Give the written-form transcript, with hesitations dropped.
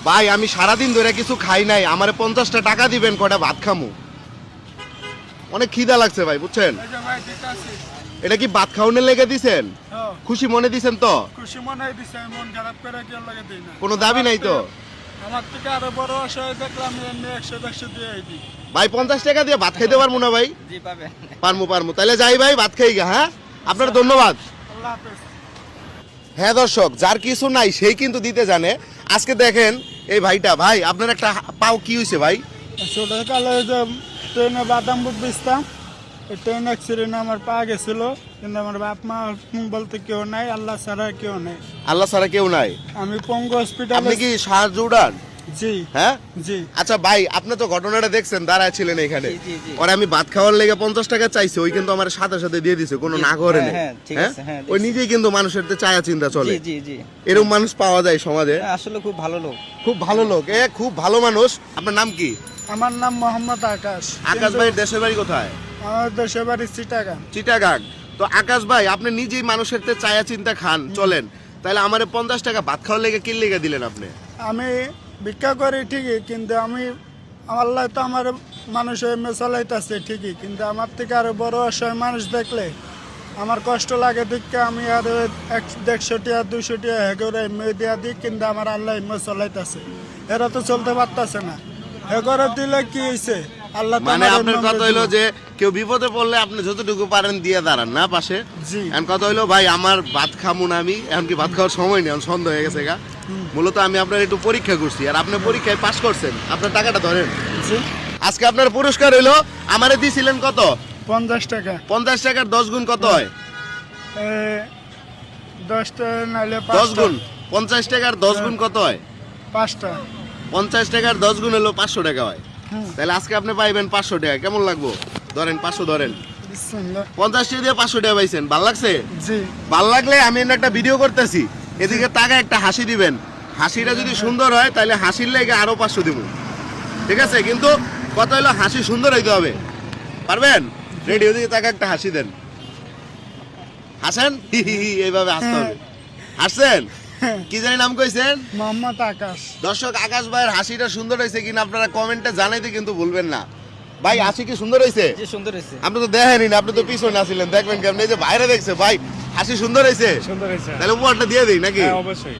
ভাই আমি সারাদিন ধরে কিছু খাই নাই, আমারে 50টা টাকা দিবেন, কয়টা ভাত খামু। অনেক খিদা লাগছে ভাই, বুঝছেন। এই যে ভাই দিতে আছি। এটা কি ভাত খাওয়ানোর লেগে দিছেন? হ্যাঁ, খুশি মনে দিছেন তো? খুশি মনে হয় দিছে, আমি মন খারাপ করে কি আর লাগে দিই না। কোনো দাবি নাই তো? আমার থেকে আরো বড় অসহায় দেখলাম এমনি 100 দিয়ে দিই। ভাই 50 টাকা দিয়ে ভাত খাইতে পারবো না ভাই? জি পাবে। পারমু। তাহলে যাই ভাই, ভাত খাই গা। হ্যাঁ, আপনার ধন্যবাদ। আল্লাহ হাফেজ। হ্যাঁ দর্শক, যার কিছু নাই সেই কিন্তু দিতে জানে। আজকে দেখেন এই ভাইটা, ভাই আপনার একটা পাও কি হয়েছে ভাই? ছোটকালে যে ট্রেনে বাদাম বুট বেচতাম, ওই ট্রেন অ্যাক্সিডেন্টে আমার পা গেছিল, কিন্তু আমার বাপ মা বলতে কেউ নাই, আল্লাহ ছাড়া কেউ নাই। আল্লাহ ছাড়া কেউ নাই। আমি পঙ্গু আপনি হসপিটালে। কি সাহায্য উড়ান? জি হ্যাঁ জি। আচ্ছা ভাই, আপনি তো ঘটনাটা দেখছেন, দাঁড়ায় ছিলেন এখানে। জি, জি, জি। ওরা আমি ভাত খাওয়ার লেগে 50 টাকা চাইছে, ওই কিন্তু আমার সাথে সাথে দিয়ে দিছে, কোনো না করে নেই। হ্যাঁ, ঠিক হ্যাঁ, আছে, হ্যাঁ, ওই দিছে। নিজেই কিন্তু মানুষের তো চায়া চিন্তা চলে। জি জি জি। এরকম মানুষ পাওয়া যায় সমাজে। হ্যাঁ, আসলে খুব ভালো লোক। খুব ভালো লোক, খুব ভালো মানুষ। আপনার নাম কি? আমার নাম মোহাম্মদ আকাশ। আকাশ ভাইয়ের দেশের বাড়ি কোথায়? আমার দেশের বাড়ি চিটাগাং। চিটাগাং। তো আকাশ ভাই, আপনি নিজেই মানুষের তে চায়া চিন্তা খান, চলেন, তাহলে আমারে 50 টাকা ভাত খাওয়ার লেগে কি লেগে দিলেন আপনি? আমি ভিক্ষা করি ঠিকই, কিন্তু আমি আল্লাহ তো আমার মানুষের মেসালাইতেছে ঠিকই, কিন্তু আমার থেকে আরো বড় অসহায় মানুষ দেখলে আমার কষ্ট লাগে। দেখে আমি আর 150 টাকা 200 টাকা হেগরে মেয়ে দিয়া দিই, কিন্তু আমার আল্লাহ মেসালাইতেছে, এরা তো চলতে পারতেছে না। হেগরে দিলে কি হয়েছে, আল্লাহ তো মানে আমার আপনার এমন কথা করে হইলো দিল। যে কেউ বিপদে পড়লে আপনি যতটুকু পারেন দিয়ে দাঁড়ান না পাশে। জি এখন কথা হইলো ভাই, আমার ভাত খামু না, আমি এমনকি ভাত খাওয়ার সময় নেই, এখন সন্ধ্যা হয়ে গেছে গা। মূলত আমি আপনার একটু পরীক্ষা করছি, আর আপনি পরীক্ষায় পাস করছেন, আপনার টাকাটা ধরেন। জি। আজকে আপনার পুরস্কার হইলো, আমারে দিছিলেন কত? 50 টাকা। 50 টাকার 10 গুণ কত হয়? 10 টাকা নাইলে 10 গুণ 50 টাকার 10 গুণ কত হয়? 5টা। 50 টাকার 10 গুণ হলো 500 টাকা হয়। হুম। তাহলে আজকে আপনি পাইবেন 500 টাকা। কেমন লাগবো? ধরেন 500 ধরেন। বিসমিল্লাহ। 50 টাকা দিয়ে 500 টাকা পাইছেন, ভালো লাগছে? জি ভাল লাগলে আমি এমনি একটা ভিডিও করতেছি, এদিকে তাকে একটা হাসি দিবেন। হাসিটা যদি সুন্দর হয় তাহলে হাসির লেগে আরো 500 দিব, ঠিক আছে? কিন্তু কথা হলো হাসি সুন্দর হইতে হবে, পারবেন? রেডি, ওদিকে তাকে একটা হাসি দেন, হাসেন, হি হি হি, এইভাবে হাসতে হবে। হাসছেন? কি জানি নাম কইছেন? মোহাম্মদ আকাশ। দর্শক, আকাশ ভাইয়ের হাসিটা সুন্দর হয়েছে কিনা আপনারা কমেন্টে জানাইতে কিন্তু ভুলবেন না। ভাই হাসি কি সুন্দর হয়েছে? জি সুন্দর হয়েছে। আপনি তো দেখেনি না, আপনি তো পিছনে আসছিলেন, দেখবেন কেমন? এই যে বাইরে দেখছে ভাই, হাসি সুন্দর হয়েছে, সুন্দর হয়েছে। তাহলে উপহারটা দিয়ে দিই নাকি? অবশ্যই।